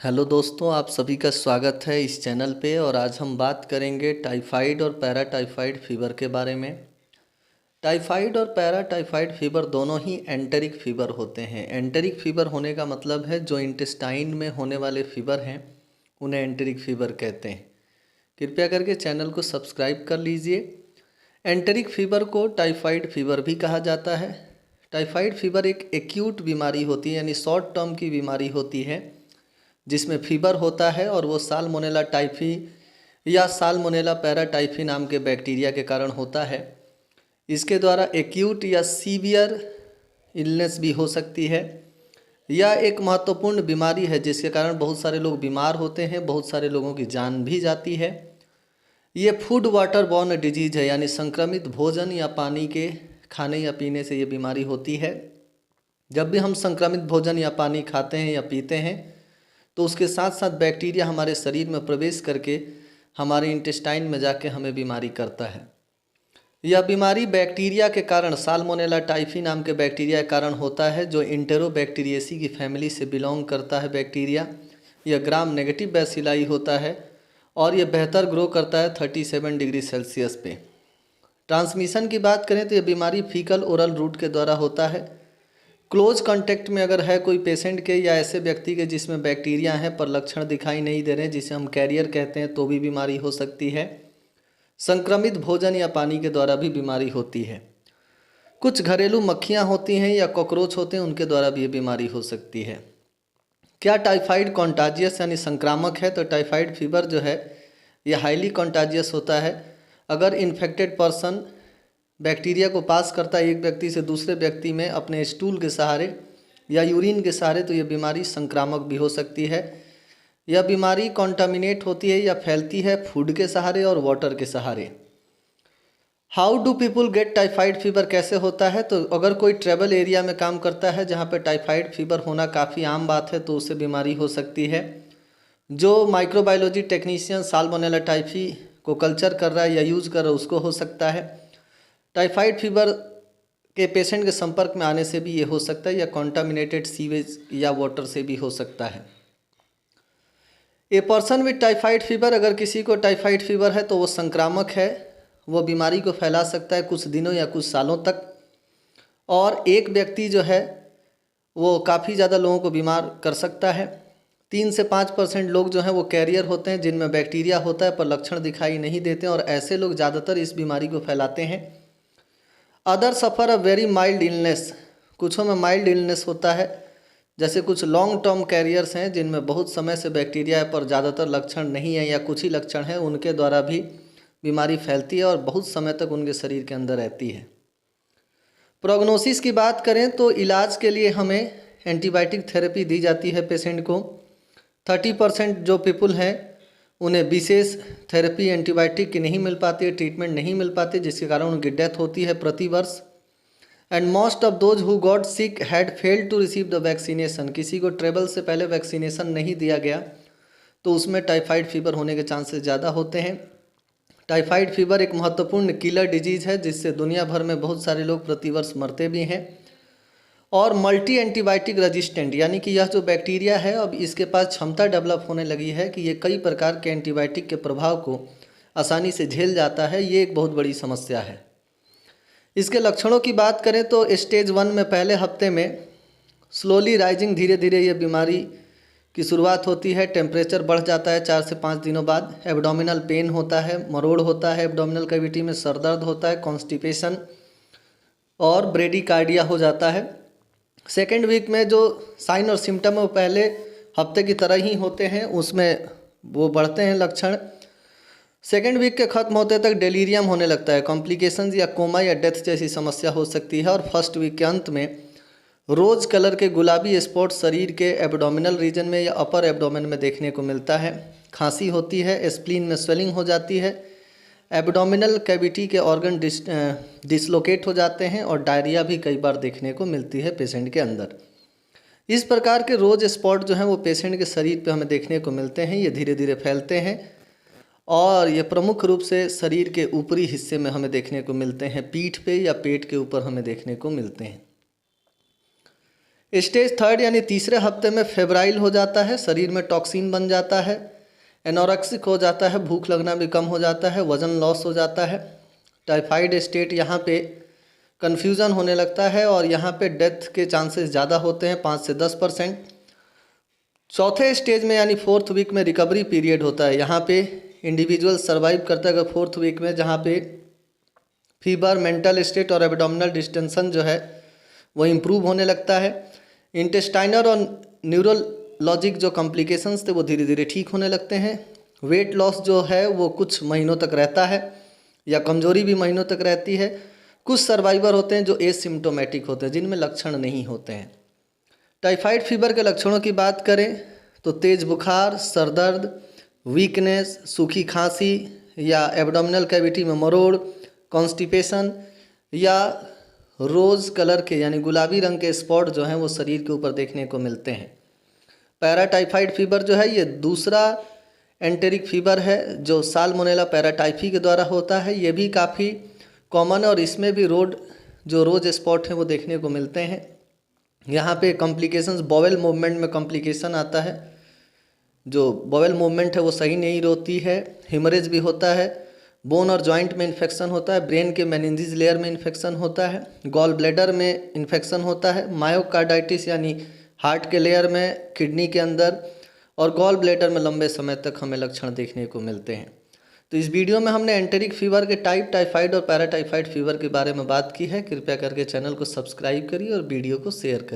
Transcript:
Hello दोस्तों, आप सभी का स्वागत है इस चैनल पे। और आज हम बात करेंगे टाइफाइड और पैराटाइफाइड फीवर के बारे में। टाइफाइड और पैराटाइफाइड फीवर दोनों ही एंटेरिक फीवर होते हैं। एंटेरिक फीवर होने का मतलब है जो इंटेस्टाइन में होने वाले फीवर हैं उन्हें एंटेरिक फीवर कहते हैं। कृपया करके चैनल को सब्सक्राइब कर लीजिए। एंटेरिक फीवर को टाइफाइड फीवर भी कहा जाता है। टाइफाइड फीवर एक एक्यूट बीमारी होती है, यानी शॉर्ट टर्म की बीमारी होती है, जिसमें फीवर होता है और वो साल्मोनेला टाइफी या साल्मोनेला पैराटाइफी नाम के बैक्टीरिया के कारण होता है। इसके द्वारा एक्यूट या सीवियर इलनेस भी हो सकती है। यह एक महत्वपूर्ण बीमारी है जिसके कारण बहुत सारे लोग बीमार होते हैं, बहुत सारे लोगों की जान भी जाती है। ये फूड वाटर बॉर्न डिजीज है, यानी संक्रमित भोजन या पानी के खाने या पीने से ये बीमारी होती है। जब भी हम संक्रमित भोजन या पानी खाते हैं या पीते हैं तो उसके साथ साथ बैक्टीरिया हमारे शरीर में प्रवेश करके हमारे इंटेस्टाइन में जाके हमें बीमारी करता है। यह बीमारी बैक्टीरिया के कारण, साल्मोनेला टाइफी नाम के बैक्टीरिया के कारण होता है, जो इंटेरोबैक्टीरिएसी की फैमिली से बिलोंग करता है बैक्टीरिया। यह ग्राम नेगेटिव बैसिलाई होता है और यह बेहतर ग्रो करता है 37 डिग्री सेल्सियस पे। ट्रांसमिशन की बात करें तो यह बीमारी फीकल ओरल रूट के द्वारा होता है। क्लोज कांटेक्ट में अगर है कोई पेशेंट के या ऐसे व्यक्ति के जिसमें बैक्टीरिया हैं पर लक्षण दिखाई नहीं दे रहे, जिसे हम कैरियर कहते हैं, तो भी बीमारी हो सकती है। संक्रमित भोजन या पानी के द्वारा भी बीमारी होती है। कुछ घरेलू मक्खियां होती हैं या कॉकरोच होते हैं, उनके द्वारा भी ये बीमारी हो सकती है। क्या टाइफाइड कॉन्टाजियस यानी संक्रामक है? तो टाइफाइड फीवर जो है यह हाईली कॉन्टाजियस होता है। अगर इन्फेक्टेड पर्सन बैक्टीरिया को पास करता है एक व्यक्ति से दूसरे व्यक्ति में अपने स्टूल के सहारे या यूरिन के सहारे, तो यह बीमारी संक्रामक भी हो सकती है। यह बीमारी कॉन्टामिनेट होती है या फैलती है फूड के सहारे और वाटर के सहारे। How do people get typhoid fever? कैसे होता है? तो अगर कोई ट्रैवल एरिया में काम करता है जहाँ पर टाइफाइड फीवर होना काफ़ी आम बात है, तो उससे बीमारी हो सकती है। जो माइक्रोबायोलॉजी टेक्नीशियन साल्मोनेला टाइफी को कल्चर कर रहा है या यूज़ कर रहा है, उसको हो सकता है। टाइफाइड फीवर के पेशेंट के संपर्क में आने से भी ये हो सकता है, या कॉन्टामिनेटेड सीवेज या वाटर से भी हो सकता है। A person with typhoid fever, अगर किसी को टाइफाइड फीवर है तो वो संक्रामक है, वो बीमारी को फैला सकता है कुछ दिनों या कुछ सालों तक। और एक व्यक्ति जो है वो काफ़ी ज़्यादा लोगों को बीमार कर सकता है। 3 से 5% लोग जो हैं वो कैरियर होते हैं जिनमें बैक्टीरिया होता है पर लक्षण दिखाई नहीं देते, और ऐसे लोग ज़्यादातर इस बीमारी को फैलाते हैं। Other suffer a very mild illness, कुछों में माइल्ड इलनेस होता है, जैसे कुछ लॉन्ग टर्म कैरियर्स हैं जिनमें बहुत समय से बैक्टीरिया है पर ज़्यादातर लक्षण नहीं है या कुछ ही लक्षण हैं, उनके द्वारा भी बीमारी फैलती है और बहुत समय तक उनके शरीर के अंदर रहती है। प्रोग्नोसिस की बात करें तो इलाज के लिए हमें एंटीबायोटिक थेरेपी दी जाती है पेशेंट को। 30% जो पीपल हैं उन्हें विशेष थेरेपी एंटीबायोटिक की नहीं मिल पाती है, ट्रीटमेंट नहीं मिल पाती, जिसके कारण उनकी डेथ होती है प्रति वर्ष। And most of those who got sick had failed to receive the vaccination, किसी को ट्रेवल से पहले वैक्सीनेशन नहीं दिया गया तो उसमें टाइफाइड फीवर होने के चांसेस ज़्यादा होते हैं। टाइफाइड फीवर एक महत्वपूर्ण किलर डिजीज़ है जिससे दुनिया भर में बहुत सारे लोग प्रतिवर्ष मरते भी हैं। और मल्टी एंटीबायोटिक रेजिस्टेंट, यानी कि यह जो बैक्टीरिया है अब इसके पास क्षमता डेवलप होने लगी है कि ये कई प्रकार के एंटीबायोटिक के प्रभाव को आसानी से झेल जाता है। ये एक बहुत बड़ी समस्या है। इसके लक्षणों की बात करें तो स्टेज 1 में पहले हफ्ते में स्लोली राइजिंग, धीरे धीरे ये बीमारी की शुरुआत होती है। टेम्परेचर बढ़ जाता है 4 से 5 दिनों बाद। एब्डोमिनल पेन होता है, मरोड़ होता है एब्डोमिनल कैविटी में, सर दर्द होता है, कॉन्स्टिपेशन और ब्रेडिकार्डिया हो जाता है। सेकेंड वीक में जो साइन और सिम्टम है वो पहले हफ्ते की तरह ही होते हैं, उसमें वो बढ़ते हैं लक्षण। सेकेंड वीक के ख़त्म होते तक डेलीरियम होने लगता है, कॉम्प्लिकेशंस या कोमा या डेथ जैसी समस्या हो सकती है। और फर्स्ट वीक के अंत में रोज़ कलर के गुलाबी स्पॉट शरीर के एब्डोमिनल रीजन में या अपर एब्डोमेन में देखने को मिलता है। खांसी होती है, स्प्लीन में स्वेलिंग हो जाती है, एब्डोमिनल कैविटी के ऑर्गन डिसलोकेट हो जाते हैं और डायरिया भी कई बार देखने को मिलती है पेशेंट के अंदर। इस प्रकार के रोज स्पॉट जो हैं वो पेशेंट के शरीर पे हमें देखने को मिलते हैं। ये धीरे धीरे फैलते हैं और ये प्रमुख रूप से शरीर के ऊपरी हिस्से में हमें देखने को मिलते हैं, पीठ पे या पेट के ऊपर हमें देखने को मिलते हैं। स्टेज थर्ड यानी तीसरे हफ्ते में फेब्राइल हो जाता है, शरीर में टॉक्सिन बन जाता है, एनोरेक्सिक हो जाता है, भूख लगना भी कम हो जाता है, वज़न लॉस हो जाता है। टाइफाइड स्टेट यहाँ पे कन्फ्यूज़न होने लगता है और यहाँ पे डेथ के चांसेस ज़्यादा होते हैं, 5 से 10%। चौथे स्टेज में यानी फोर्थ वीक में रिकवरी पीरियड होता है। यहाँ पे इंडिविजुअल सर्वाइव करता है फोर्थ वीक में, जहाँ पे फीवर, मेंटल स्टेट और एब्डोमिनल डिस्टेंशन जो है वो इम्प्रूव होने लगता है। इंटेस्टाइनल और न्यूरोलॉजिक जो कॉम्प्लिकेशंस थे वो धीरे धीरे ठीक होने लगते हैं। वेट लॉस जो है वो कुछ महीनों तक रहता है या कमजोरी भी महीनों तक रहती है। कुछ सर्वाइवर होते हैं जो एसिम्प्टोमेटिक होते हैं, जिनमें लक्षण नहीं होते हैं। टाइफाइड फीवर के लक्षणों की बात करें तो तेज़ बुखार, सर दर्द, वीकनेस, सूखी खांसी या एब्डोमिनल कैविटी में मरोड़, कॉन्स्टिपेशन या रोज़ कलर के यानी गुलाबी रंग के स्पॉट जो हैं वो शरीर के ऊपर देखने को मिलते हैं। पैराटाइफाइड फीवर जो है ये दूसरा एंटेरिक फीवर है जो साल्मोनेला पैराटाइफी के द्वारा होता है। ये भी काफ़ी कॉमन है और इसमें भी रोज स्पॉट हैं वो देखने को मिलते हैं। यहाँ पे कॉम्प्लिकेशंस, बॉवेल मूवमेंट में कॉम्प्लिकेशन आता है, जो बॉवेल मूवमेंट है वो सही नहीं होती है, हिमरेज भी होता है, बोन और जॉइंट में इन्फेक्शन होता है, ब्रेन के मेनिंजेस लेयर में इन्फेक्शन होता है, गॉल ब्लैडर में इन्फेक्शन होता है, मायोकार्डाइटिस यानी हार्ट के लेयर में, किडनी के अंदर और गॉल ब्लैडर में लंबे समय तक हमें लक्षण देखने को मिलते हैं। तो इस वीडियो में हमने एंटेरिक फीवर के टाइप, टाइफाइड और पैराटाइफाइड फीवर के बारे में बात की है। कृपया करके चैनल को सब्सक्राइब करिए और वीडियो को शेयर करिए।